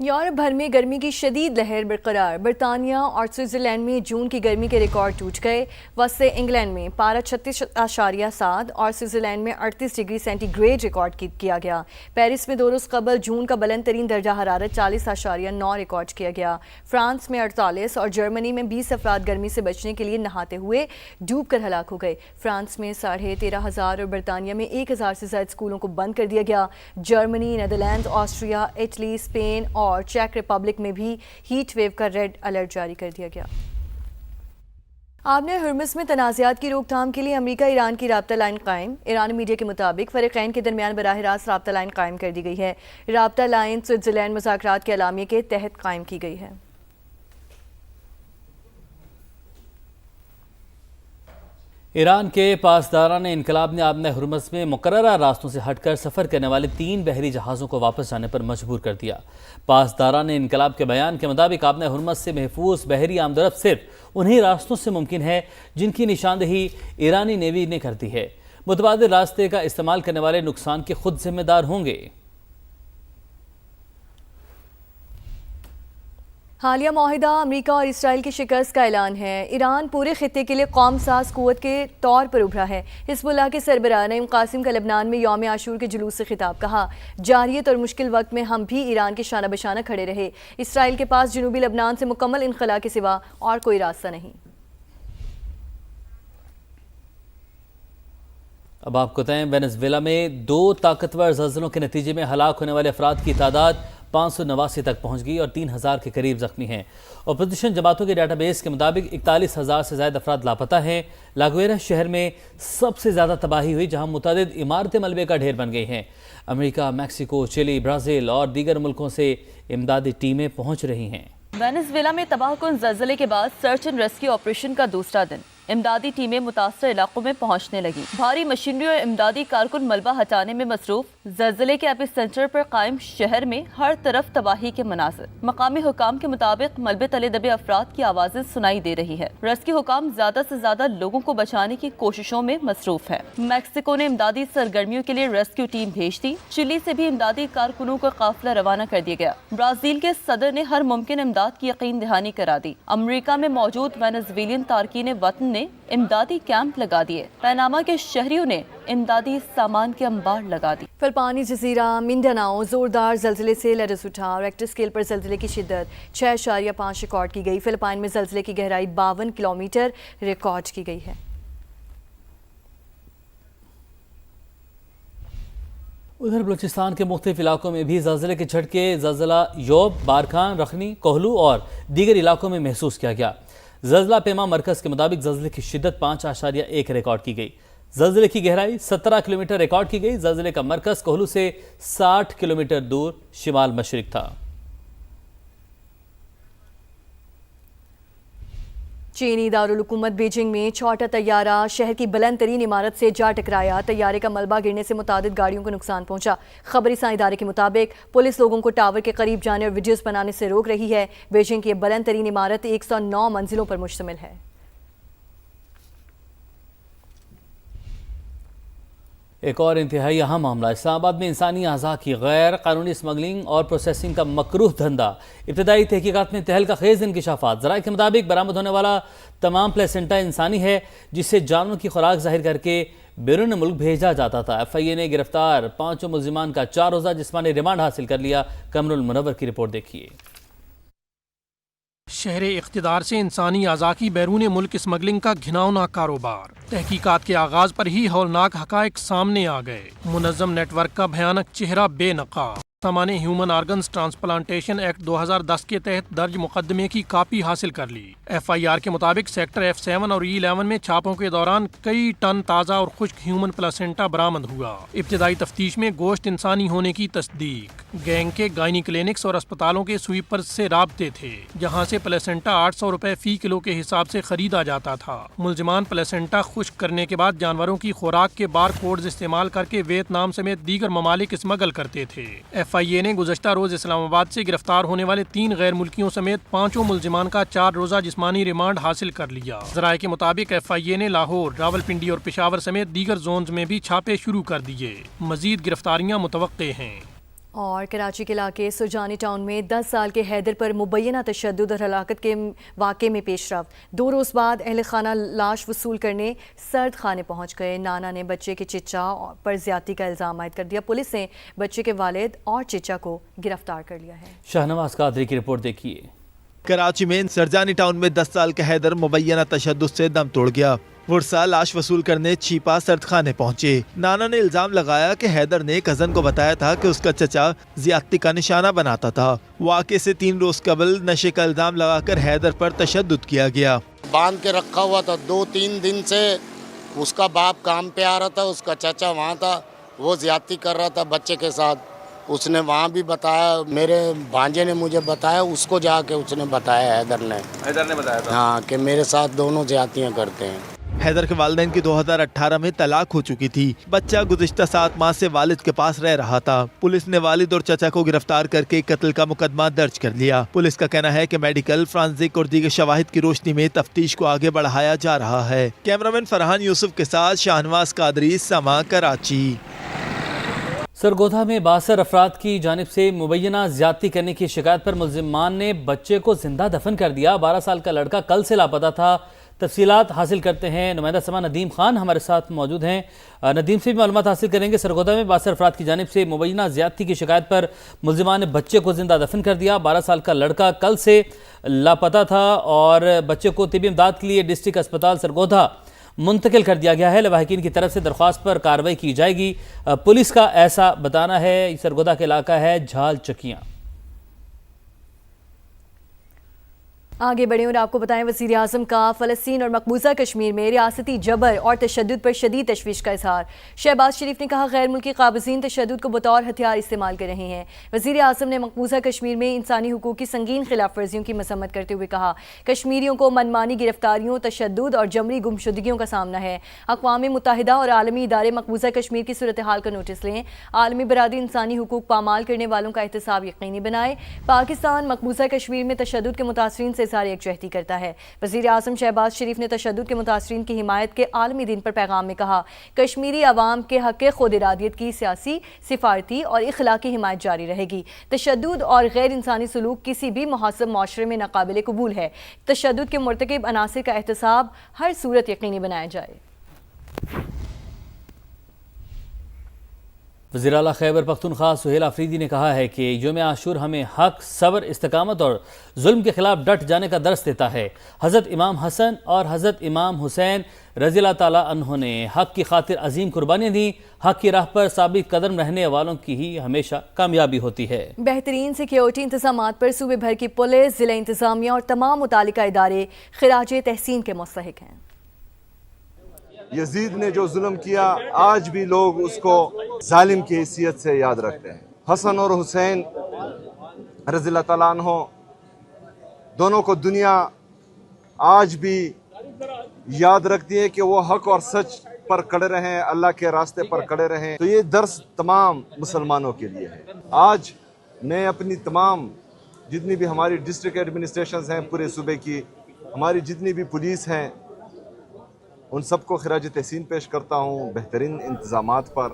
Europe بھر میں گرمی کی شدید لہر برقرار، برطانیہ اور سوئٹزرلینڈ میں جون کی گرمی کے ریکارڈ ٹوٹ گئے۔ وسط انگلینڈ میں پارہ 36.7 اور سوئٹزرلینڈ میں 38 ڈگری سینٹی گریڈ ریکارڈ کیا گیا۔ پیرس میں 2 روز قبل جون کا بلند ترین درجہ حرارت 40.9 ریکارڈ کیا گیا۔ فرانس میں 48 اور جرمنی میں 20 افراد گرمی سے بچنے کے لیے نہاتے ہوئے ڈوب کر ہلاک ہو گئے۔ فرانس میں 13,500 اور برطانیہ میں 1,000 سے زائد اسکولوں کو بند کر دیا گیا۔ Germany, Netherlands, Austria, Italy, Spain اور چیک ریپبلک میں بھی ہیٹ ویو کا ریڈ الرٹ جاری کر دیا گیا۔ آبِ ہرمز میں تنازعات کی روک تھام کے لیے امریکہ ایران کی رابطہ لائن قائم۔ ایرانی میڈیا کے مطابق فریقین کے درمیان براہ راست رابطہ لائن قائم کر دی گئی ہے۔ رابطہ لائن سوئٹزرلینڈ مذاکرات کے اعلامیے کے تحت قائم کی گئی ہے۔ ایران کے پاسداران انقلاب نے آبِ ہرمز میں مقررہ راستوں سے ہٹ کر سفر کرنے والے 3 بحری جہازوں کو واپس جانے پر مجبور کر دیا۔ پاسداران انقلاب کے بیان کے مطابق آبِ ہرمز سے محفوظ بحری آمد و رفت صرف انہی راستوں سے ممکن ہے جن کی نشاندہی ایرانی نیوی نے کر دی ہے۔ متبادل راستے کا استعمال کرنے والے نقصان کے خود ذمہ دار ہوں گے۔ حالیہ معاہدہ امریکہ اور اسرائیل کی شکست کا اعلان ہے۔ ایران پورے خطے کے لیے قوم ساز قوت کے طور پر ابھرا ہے۔ حزب اللہ کے سربراہ نعیم قاسم کا لبنان میں یوم عاشور کے جلوس سے خطاب، کہا جارحیت اور مشکل وقت میں ہم بھی ایران کے شانہ بشانہ کھڑے رہے۔ اسرائیل کے پاس جنوبی لبنان سے مکمل انخلاء کے سوا اور کوئی راستہ نہیں۔ اب آپ کو بتائیں، وینزویلا میں 2 طاقتور زلزلوں کے نتیجے میں ہلاک ہونے والے افراد کی تعداد 589 تک پہنچ گئی اور 3,000 کے قریب زخمی ہیں۔ اپوزیشن جماعتوں کے ڈیٹا بیس کے مطابق 41,000 سے زائد افراد لاپتہ ہیں۔ لاگویرا شہر میں سب سے زیادہ تباہی ہوئی، جہاں متعدد عمارتیں ملبے کا ڈھیر بن گئی ہیں۔ امریکہ، میکسیکو، چلی، برازیل اور دیگر ملکوں سے امدادی ٹیمیں پہنچ رہی ہیں۔ وینزویلا میں تباہ کن زلزلے کے بعد سرچ اینڈ ریسکیو آپریشن کا دوسرا دن، امدادی ٹیمیں متاثرہ علاقوں میں پہنچنے لگیں۔ بھاری مشینری اور امدادی کارکن ملبہ ہٹانے میں مصروف۔ زلزلے کے ایپی سینٹر پر قائم شہر میں ہر طرف تباہی کے مناظر۔ مقامی حکام کے مطابق ملبے تلے دبے افراد کی آوازیں سنائی دے رہی ہے۔ ریسکیو حکام زیادہ سے زیادہ لوگوں کو بچانے کی کوششوں میں مصروف ہے۔ میکسیکو نے امدادی سرگرمیوں کے لیے ریسکیو ٹیم بھیج دی۔ چلی سے بھی امدادی کارکنوں کا قافلہ روانہ کر دیا گیا۔ برازیل کے صدر نے ہر ممکن امداد کی یقین دہانی کرا دی۔ امریکہ میں موجود وینزویلین تارکین وطن نے امدادی کیمپ لگا دیے۔ پیناما کے شہریوں نے امدادی سامان کے انبار لگا دی۔ فلپائنی جزیرہ منڈاناؤ زوردار زلزلے سے لرز اٹھا اور ریکٹر اسکیل پر زلزلے کی شدت 6.5 ریکارڈ کی گئی۔ فلپائن میں زلزلے کی گہرائی 52 کلومیٹر ریکارڈ کی گئی ہے۔ ادھر بلوچستان کے مختلف علاقوں میں بھی زلزلے کے جھٹکے زلزلہ یوب، بارکھان، رخنی، کوہلو اور دیگر علاقوں میں محسوس کیا گیا۔ زلزلہ پیما مرکز کے مطابق زلزلے کی شدت 5.1 ریکارڈ کی گئی۔ زلزلے کی گہرائی 17 کلومیٹر ریکارڈ کی گئی۔ زلزلے کا مرکز کوہلو سے 60 کلومیٹر دور شمال مشرق تھا۔ چینی دارالحکومت بیجنگ میں چھوٹا طیارہ شہر کی بلند ترین عمارت سے جا ٹکرایا۔ طیارے کا ملبہ گرنے سے متعدد گاڑیوں کو نقصان پہنچا۔ خبری سائیں ادارے کے مطابق پولیس لوگوں کو ٹاور کے قریب جانے اور ویڈیوز بنانے سے روک رہی ہے۔ بیجنگ کی یہ بلند ترین عمارت 109 منزلوں پر مشتمل ہے۔ ایک اور انتہائی اہم معاملہ، اسلام آباد میں انسانی اعضاء کی غیر قانونی اسمگلنگ اور پروسیسنگ کا مکروہ دھندا۔ ابتدائی تحقیقات میں تہلکہ خیز انکشافات۔ ذرائع کے مطابق برآمد ہونے والا تمام پلیسنٹا انسانی ہے، جسے جانوروں کی خوراک ظاہر کر کے بیرون ملک بھیجا جاتا تھا۔ ایف آئی اے نے گرفتار 5 ملزمان کا 4 روزہ جسمانی ریمانڈ حاصل کر لیا۔ قمر المنور کی رپورٹ دیکھیے۔ شہر اقتدار سے انسانی اعضاء کی بیرون ملک اسمگلنگ کا گھناؤنا کاروبار۔ تحقیقات کے آغاز پر ہی ہولناک حقائق سامنے آ گئے۔ منظم نیٹ ورک کا بھیانک چہرہ بے نقاب۔ سامان ہیومن آرگنز ٹرانسپلانٹیشن ایکٹ 2010 کے تحت درج مقدمے کی کاپی حاصل کر لی۔ ایف آئی آر کے مطابق سیکٹر F7 اور E11 میں چھاپوں کے دوران کئی ٹن تازہ اور خشک ہیومن پلاسنٹا برآمد ہوا۔ ابتدائی تفتیش میں گوشت انسانی ہونے کی تصدیق۔ گینگ کے گائنی کلینکس اور اسپتالوں کے سویپرز سے رابطے تھے، جہاں سے پلاسنٹا 800 روپے فی کلو کے حساب سے خریدا جاتا تھا۔ ملزمان پلاسنٹا خشک کرنے کے بعد جانوروں کی خوراک کے بار کوڈز استعمال کر کے ویتنام سمیت دیگر ممالک اسمگل کرتے تھے۔ ایف آئی اے نے گزشتہ روز اسلام آباد سے گرفتار ہونے والے 3 غیر ملکیوں سمیت 5 ملزمان کا 4 روزہ جسمانی ریمانڈ حاصل کر لیا۔ ذرائع کے مطابق ایف آئی اے نے لاہور، راولپنڈی اور پشاور سمیت دیگر زونز میں بھی چھاپے شروع کر دیے۔ مزید گرفتاریاں متوقع ہیں۔ اور کراچی کے علاقے سرجانی ٹاؤن میں 10 سال کے حیدر پر مبینہ تشدد اور ہلاکت کے واقعے میں پیش رفت 2 روز بعد اہل خانہ لاش وصول کرنے سرد خانے پہنچ گئے. نانا نے بچے کے چچا پر زیادتی کا الزام عائد کر دیا. پولیس نے بچے کے والد اور چچا کو گرفتار کر لیا ہے. شاہنواز قادری کی رپورٹ دیکھیے. کراچی میں سرجانی ٹاؤن میں 10 سال کا حیدر مبینہ تشدد سے دم توڑ گیا. ورثہ لاش وصول کرنے چھیپا سرد خانے پہنچے. نانا نے الزام لگایا کہ حیدر نے کزن کو بتایا تھا کہ اس کا چچا زیادتی کا نشانہ بناتا تھا. واقعے سے 3 روز قبل نشے کا الزام لگا کر حیدر پر تشدد کیا گیا. باندھ کے رکھا ہوا تھا 2-3 دن سے. اس کا باپ کام پہ آ رہا تھا, اس کا چچا وہاں تھا, وہ زیادتی کر رہا تھا بچے کے ساتھ. اس نے وہاں بھی بتایا, میرے بھانجے نے مجھے بتایا, اس کو جا کے اس نے بتایا, حیدر نے بتایا تھا ہاں کہ میرے ساتھ دونوں زیادتیاں کرتے ہیں. حیدر کے والدین کی 2018 میں طلاق ہو چکی تھی. بچہ گزشتہ 7 ماہ سے والد کے پاس رہ رہا تھا. پولیس نے والد اور چچا کو گرفتار کر کے قتل کا مقدمہ درج کر لیا. پولیس کا کہنا ہے کہ میڈیکل, فرانزک اور دیگر شواہد کی روشنی میں تفتیش کو آگے بڑھایا جا رہا ہے. کیمرامین فرحان یوسف کے ساتھ شاہنواز قادری, سما, کراچی. سرگودھا میں 62 افراد کی جانب سے مبینہ زیادتی کرنے کی شکایت پر ملزمان نے بچے کو زندہ دفن کر دیا. 12 سال کا لڑکا کل سے لاپتہ تھا. تفصیلات حاصل کرتے ہیں نمائندہ سما ندیم خان ہمارے ساتھ موجود ہیں. ندیم سے بھی معلومات حاصل کریں گے. سرگودھا میں 62 افراد کی جانب سے مبینہ زیادتی کی شکایت پر ملزمان نے بچے کو زندہ دفن کر دیا. 12 سال کا لڑکا کل سے لاپتہ تھا اور بچے کو طبی امداد کے لیے ڈسٹرکٹ اسپتال سرگودھا منتقل کر دیا گیا ہے. لواحقین کی طرف سے درخواست پر کارروائی کی جائے گی. پولیس کا ایسا بتانا ہے. سرگودھا کا علاقہ ہے جھال چکیاں. آگے بڑھیں اور آپ کو بتائیں, وزیر اعظم کا فلسطین اور مقبوضہ کشمیر میں ریاستی جبر اور تشدد پر شدید تشویش کا اظہار. شہباز شریف نے کہا غیر ملکی قابضین تشدد کو بطور ہتھیار استعمال کر رہے ہیں. وزیر اعظم نے مقبوضہ کشمیر میں انسانی حقوق کی سنگین خلاف ورزیوں کی مذمت کرتے ہوئے کہا کشمیریوں کو منمانی گرفتاریوں, تشدد اور جبری گمشدگیوں کا سامنا ہے. اقوام متحدہ اور عالمی ادارے مقبوضہ کشمیر کی صورتحال کا نوٹس لیں. عالمی برادری انسانی حقوق پامال کرنے والوں کا احتساب یقینی بنائے. پاکستان مقبوضہ کشمیر میں تشدد کے متاثرین سے یکجہتی کرتا ہے. وزیر اعظم شہباز شریف نے تشدد کے متاثرین کی حمایت کے عالمی دن پر پیغام میں کہا کشمیری عوام کے حق خود ارادیت کی سیاسی, سفارتی اور اخلاقی حمایت جاری رہے گی. تشدد اور غیر انسانی سلوک کسی بھی مہذب معاشرے میں ناقابل قبول ہے. تشدد کے مرتکب عناصر کا احتساب ہر صورت یقینی بنایا جائے. وزیر اعلیٰ خیبر پختونخوا سہیل آفریدی نے کہا ہے کہ یوم عاشور ہمیں حق, صبر, استقامت اور ظلم کے خلاف ڈٹ جانے کا درس دیتا ہے. حضرت امام حسن اور حضرت امام حسین رضی اللہ تعالیٰ عنہ نے حق کی خاطر عظیم قربانیاں دیں. حق کی راہ پر ثابت قدم رہنے والوں کی ہی ہمیشہ کامیابی ہوتی ہے. بہترین سیکیورٹی انتظامات پر صوبے بھر کی پولیس, ضلع انتظامیہ اور تمام متعلقہ ادارے خراج تحسین کے مستحق ہیں. یزید نے جو ظلم کیا آج بھی لوگ اس کو ظالم کی حیثیت سے یاد رکھتے ہیں. حسن اور حسین رضی اللہ تعالیٰ عنہ دونوں کو دنیا آج بھی یاد رکھتی ہے کہ وہ حق اور سچ پر کڑے رہیں, اللہ کے راستے پر کڑے رہیں. تو یہ درس تمام مسلمانوں کے لیے ہے. آج میں اپنی تمام جتنی بھی ہماری ڈسٹرکٹ ایڈمنسٹریشنز ہیں پورے صوبے کی, ہماری جتنی بھی پولیس ہیں, ان سب کو خراج تحسین پیش کرتا ہوں بہترین انتظامات پر.